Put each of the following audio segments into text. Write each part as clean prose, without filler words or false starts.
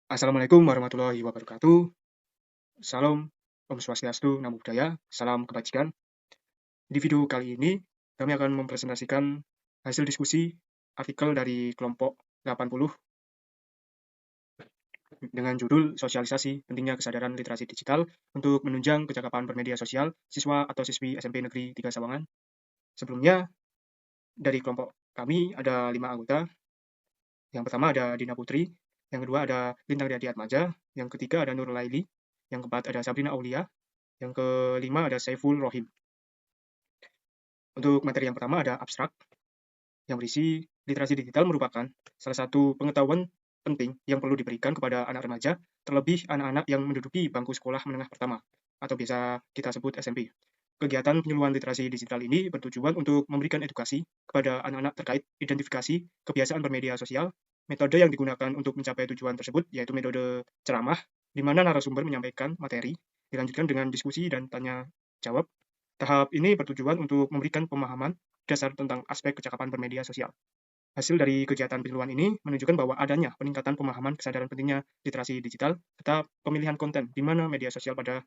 Assalamualaikum warahmatullahi wabarakatuh. Salam, Om Swastiastu, Namo Buddhaya, salam kebajikan. Di video kali ini, kami akan mempresentasikan hasil diskusi artikel dari kelompok 80 dengan judul Sosialisasi Pentingnya Kesadaran Literasi Digital untuk Menunjang Kecakapan Bermedia Sosial Siswa atau Siswi SMP Negeri 3 Sawangan. Sebelumnya, dari kelompok kami ada 5 anggota. Yang pertama ada Dina Putri, yang kedua ada Lintang Riyadi Atmaja, yang ketiga ada Nur Laili, yang keempat ada Sabrina Aulia, yang kelima ada Saiful Rohim. Untuk materi yang pertama ada abstrak, yang berisi literasi digital merupakan salah satu pengetahuan penting yang perlu diberikan kepada anak remaja, terlebih anak-anak yang menduduki bangku sekolah menengah pertama, atau biasa kita sebut SMP. Kegiatan penyuluhan literasi digital ini bertujuan untuk memberikan edukasi kepada anak-anak terkait identifikasi kebiasaan bermedia sosial. Metode yang digunakan untuk mencapai tujuan tersebut yaitu metode ceramah, di mana narasumber menyampaikan materi, dilanjutkan dengan diskusi dan tanya jawab. Tahap ini bertujuan untuk memberikan pemahaman dasar tentang aspek kecakapan bermedia sosial. Hasil dari kegiatan penyuluhan ini menunjukkan bahwa adanya peningkatan pemahaman kesadaran pentingnya literasi digital serta pemilihan konten di mana media sosial pada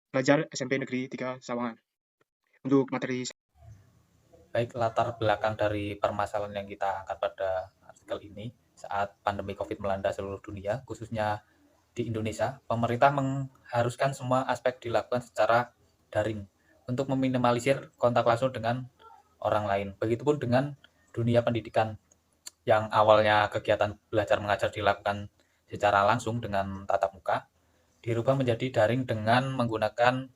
pelajar SMP Negeri 3 Sawangan. Untuk materi Baik, latar belakang dari permasalahan yang kita angkat pada artikel ini, saat pandemi COVID melanda seluruh dunia, khususnya di Indonesia, pemerintah mengharuskan semua aspek dilakukan secara daring untuk meminimalisir kontak langsung dengan orang lain. Begitupun dengan dunia pendidikan yang awalnya kegiatan belajar mengajar dilakukan secara langsung dengan tatap muka, dirubah menjadi daring dengan menggunakan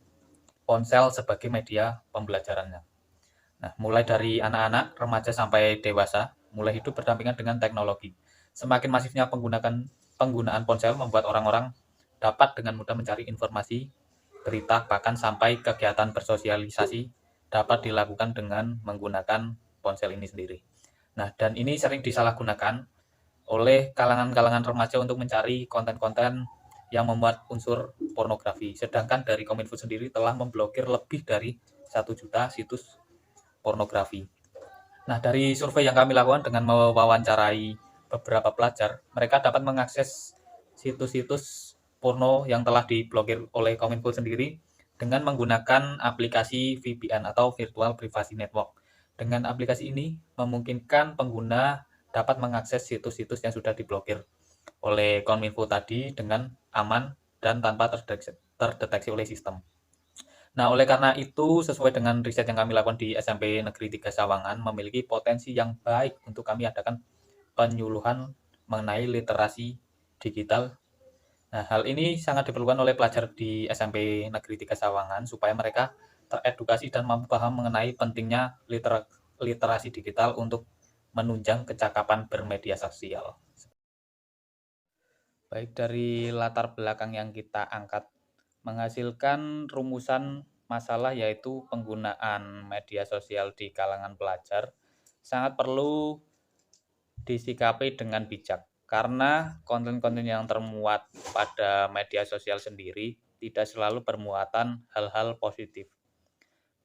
ponsel sebagai media pembelajarannya. Nah, mulai dari anak-anak, remaja sampai dewasa, mulai hidup berdampingan dengan teknologi. Semakin masifnya penggunaan ponsel membuat orang-orang dapat dengan mudah mencari informasi, berita, bahkan sampai kegiatan bersosialisasi dapat dilakukan dengan menggunakan ponsel ini sendiri. Nah, dan ini sering disalahgunakan oleh kalangan-kalangan remaja untuk mencari konten-konten yang memuat unsur pornografi. Sedangkan dari Kominfo sendiri telah memblokir lebih dari 1 juta situs pornografi. Nah, dari survei yang kami lakukan dengan mewawancarai beberapa pelajar, mereka dapat mengakses situs-situs porno yang telah diblokir oleh Kominfo sendiri dengan menggunakan aplikasi VPN atau Virtual Privacy Network. Dengan aplikasi ini memungkinkan pengguna dapat mengakses situs-situs yang sudah diblokir oleh Kominfo tadi dengan aman dan tanpa terdeteksi oleh sistem. Nah, oleh karena itu, sesuai dengan riset yang kami lakukan di SMP Negeri 3 Sawangan, memiliki potensi yang baik untuk kami adakan penyuluhan mengenai literasi digital. Nah, hal ini sangat diperlukan oleh pelajar di SMP Negeri 3 Sawangan supaya mereka teredukasi dan mampu paham mengenai pentingnya literasi digital untuk menunjang kecakapan bermedia sosial. Baik, dari latar belakang yang kita angkat menghasilkan rumusan masalah yaitu penggunaan media sosial di kalangan pelajar sangat perlu disikapi dengan bijak karena konten-konten yang termuat pada media sosial sendiri tidak selalu bermuatan hal-hal positif.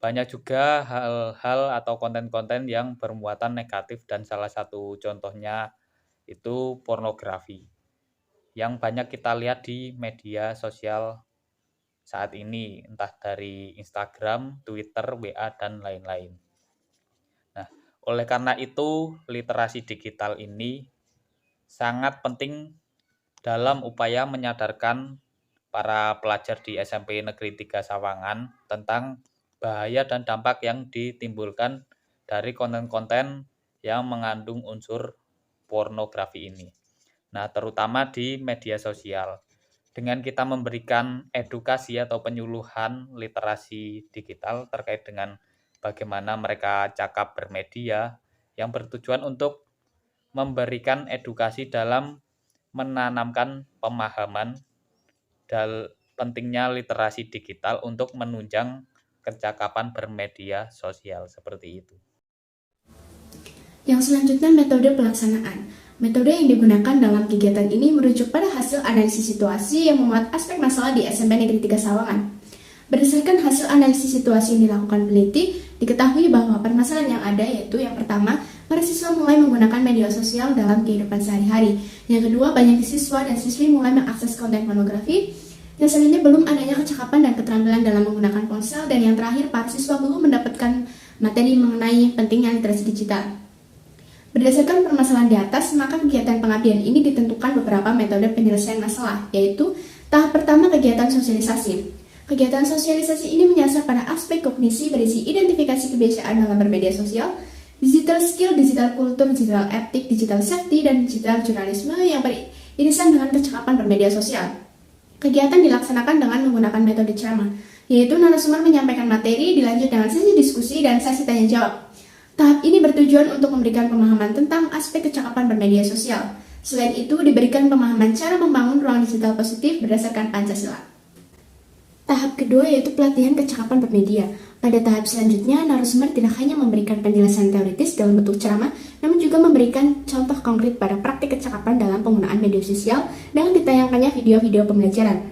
Banyak juga hal-hal atau konten-konten yang bermuatan negatif dan salah satu contohnya itu pornografi yang banyak kita lihat di media sosial saat ini, entah dari Instagram, Twitter, WA, dan lain-lain. Nah, oleh karena itu, literasi digital ini sangat penting dalam upaya menyadarkan para pelajar di SMP Negeri 3 Sawangan tentang bahaya dan dampak yang ditimbulkan dari konten-konten yang mengandung unsur pornografi ini. Nah, terutama di media sosial. Dengan kita memberikan edukasi atau penyuluhan literasi digital terkait dengan bagaimana mereka cakap bermedia yang bertujuan untuk memberikan edukasi dalam menanamkan pemahaman dan pentingnya literasi digital untuk menunjang kecakapan bermedia sosial seperti itu. Yang selanjutnya metode pelaksanaan. Metode yang digunakan dalam kegiatan ini merujuk pada hasil analisis situasi yang memuat aspek masalah di SMP Negeri 3 Sawangan. Berdasarkan hasil analisis situasi yang dilakukan peneliti, diketahui bahwa permasalahan yang ada yaitu yang pertama, para siswa mulai menggunakan media sosial dalam kehidupan sehari-hari. Yang kedua, banyak siswa dan siswi mulai mengakses konten pornografi. Yang selanjutnya, belum adanya kecakapan dan keterampilan dalam menggunakan ponsel. Dan yang terakhir, para siswa belum mendapatkan materi mengenai pentingnya literasi digital. Berdasarkan permasalahan di atas, maka kegiatan pengabdian ini ditentukan beberapa metode penyelesaian masalah, yaitu tahap pertama, kegiatan sosialisasi. Kegiatan sosialisasi ini menyasar pada aspek kognisi berisi identifikasi kebiasaan dalam bermedia sosial, digital skill, digital kultur, digital etik, digital safety, dan digital jurnalisme yang beririsan dengan kecakapan bermedia sosial. Kegiatan dilaksanakan dengan menggunakan metode ceramah, yaitu narasumber menyampaikan materi, dilanjut dengan sesi diskusi dan sesi tanya jawab. Tahap ini bertujuan untuk memberikan pemahaman tentang aspek kecakapan bermedia sosial. Selain itu, diberikan pemahaman cara membangun ruang digital positif berdasarkan Pancasila. Tahap kedua yaitu pelatihan kecakapan bermedia. Pada tahap selanjutnya, narasumber tidak hanya memberikan penjelasan teoritis dalam bentuk ceramah, namun juga memberikan contoh konkret pada praktik kecakapan dalam penggunaan media sosial dengan ditayangkannya video-video pembelajaran.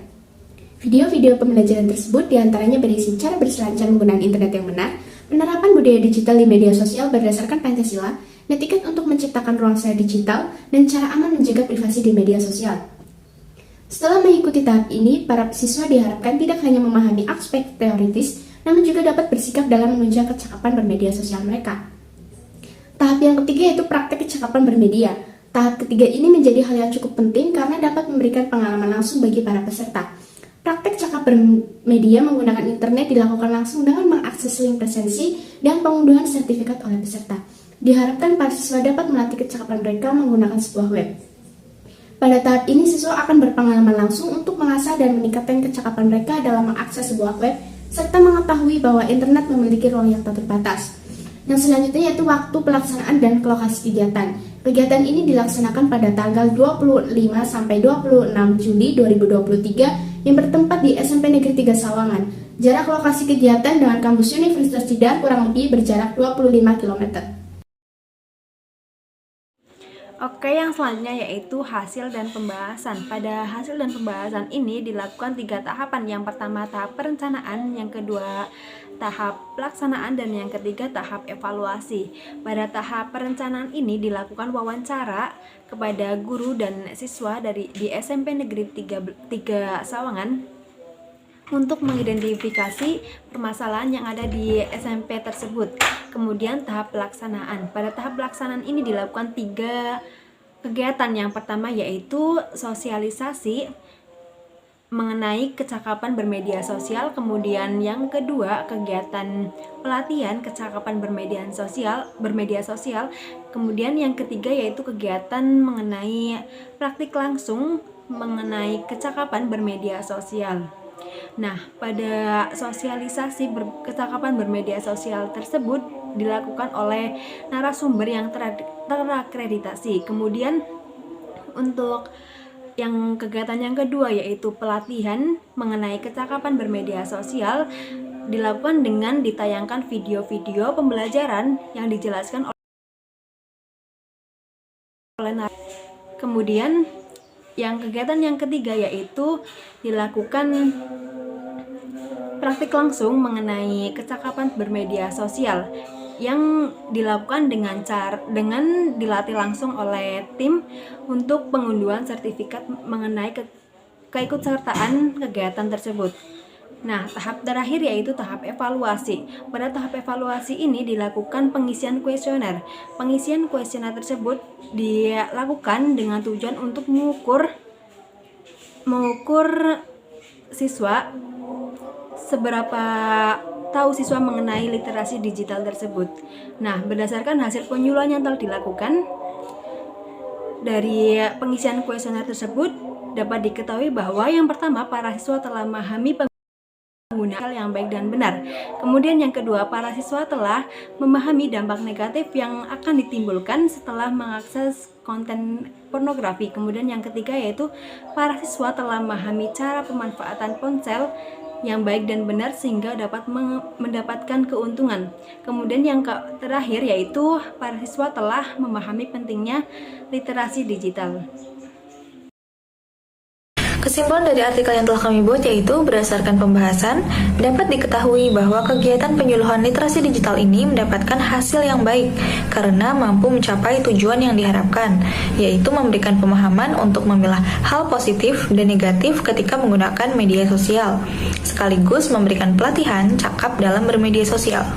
Video-video pembelajaran tersebut diantaranya berisi cara berselancar menggunakan internet yang benar, penerapan budaya digital di media sosial berdasarkan Pancasila, etiket untuk menciptakan ruang share digital, dan cara aman menjaga privasi di media sosial. Setelah mengikuti tahap ini, para siswa diharapkan tidak hanya memahami aspek teoritis, namun juga dapat bersikap dalam menunjang kecakapan bermedia sosial mereka. Tahap yang ketiga yaitu praktek kecakapan bermedia. Tahap ketiga ini menjadi hal yang cukup penting karena dapat memberikan pengalaman langsung bagi para peserta. Praktek cakap bermedia menggunakan internet dilakukan langsung dengan mengakses link presensi dan pengunduhan sertifikat oleh peserta. Diharapkan para siswa dapat melatih kecakapan mereka menggunakan sebuah web. Pada tahap ini, siswa akan berpengalaman langsung untuk mengasah dan meningkatkan kecakapan mereka dalam mengakses sebuah web, serta mengetahui bahwa internet memiliki ruang yang tak terbatas. Yang selanjutnya yaitu waktu pelaksanaan dan lokasi kegiatan. Kegiatan ini dilaksanakan pada tanggal 25 sampai 26 Juli 2023 yang bertempat di SMP Negeri 3 Sawangan. Jarak lokasi kegiatan dengan kampus Universitas Tidar kurang lebih berjarak 25 km. Oke, yang selanjutnya yaitu hasil dan pembahasan. Pada hasil dan pembahasan ini dilakukan 3 tahapan. Yang pertama tahap perencanaan, yang kedua tahap pelaksanaan, dan yang ketiga tahap evaluasi. Pada tahap perencanaan ini dilakukan wawancara kepada guru dan siswa di SMP Negeri 3 Sawangan untuk mengidentifikasi permasalahan yang ada di SMP tersebut. Kemudian tahap pelaksanaan. Pada tahap pelaksanaan ini dilakukan 3 kegiatan. Yang pertama yaitu sosialisasi mengenai kecakapan bermedia sosial. Kemudian yang kedua kegiatan pelatihan kecakapan bermedia sosial. Kemudian yang ketiga yaitu kegiatan mengenai praktik langsung mengenai kecakapan bermedia sosial. Nah, pada sosialisasi kecakapan bermedia sosial tersebut dilakukan oleh narasumber yang terakreditasi. Kemudian untuk yang kegiatan yang kedua yaitu pelatihan mengenai kecakapan bermedia sosial dilakukan dengan ditayangkan video-video pembelajaran yang dijelaskan oleh narasumber. Kemudian yang kegiatan yang ketiga yaitu dilakukan praktik langsung mengenai kecakapan bermedia sosial yang dilakukan dengan dilatih langsung oleh tim untuk pengunduhan sertifikat mengenai keikutsertaan kegiatan tersebut. Nah, tahap terakhir yaitu tahap evaluasi. Pada tahap evaluasi ini dilakukan pengisian kuesioner. Pengisian kuesioner tersebut dilakukan dengan tujuan untuk mengukur siswa seberapa tahu siswa mengenai literasi digital tersebut. Nah, berdasarkan hasil penyuluhan yang telah dilakukan dari pengisian kuesioner tersebut dapat diketahui bahwa yang pertama para siswa telah memahami penggunaan yang baik dan benar. Kemudian yang kedua, para siswa telah memahami dampak negatif yang akan ditimbulkan setelah mengakses konten pornografi. Kemudian yang ketiga yaitu para siswa telah memahami cara pemanfaatan ponsel yang baik dan benar sehingga dapat mendapatkan keuntungan. Kemudian yang terakhir yaitu para siswa telah memahami pentingnya literasi digital. Kesimpulan dari artikel yang telah kami buat yaitu berdasarkan pembahasan, dapat diketahui bahwa kegiatan penyuluhan literasi digital ini mendapatkan hasil yang baik karena mampu mencapai tujuan yang diharapkan, yaitu memberikan pemahaman untuk memilah hal positif dan negatif ketika menggunakan media sosial, sekaligus memberikan pelatihan cakap dalam bermedia sosial.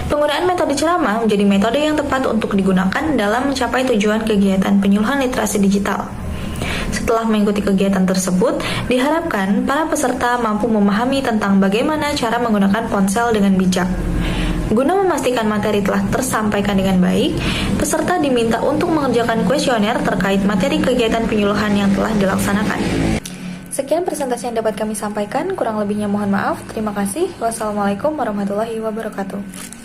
Penggunaan metode ceramah menjadi metode yang tepat untuk digunakan dalam mencapai tujuan kegiatan penyuluhan literasi digital. Setelah mengikuti kegiatan tersebut, diharapkan para peserta mampu memahami tentang bagaimana cara menggunakan ponsel dengan bijak. Guna memastikan materi telah tersampaikan dengan baik, peserta diminta untuk mengerjakan kuesioner terkait materi kegiatan penyuluhan yang telah dilaksanakan. Sekian presentasi yang dapat kami sampaikan, kurang lebihnya mohon maaf. Terima kasih. Wassalamualaikum warahmatullahi wabarakatuh.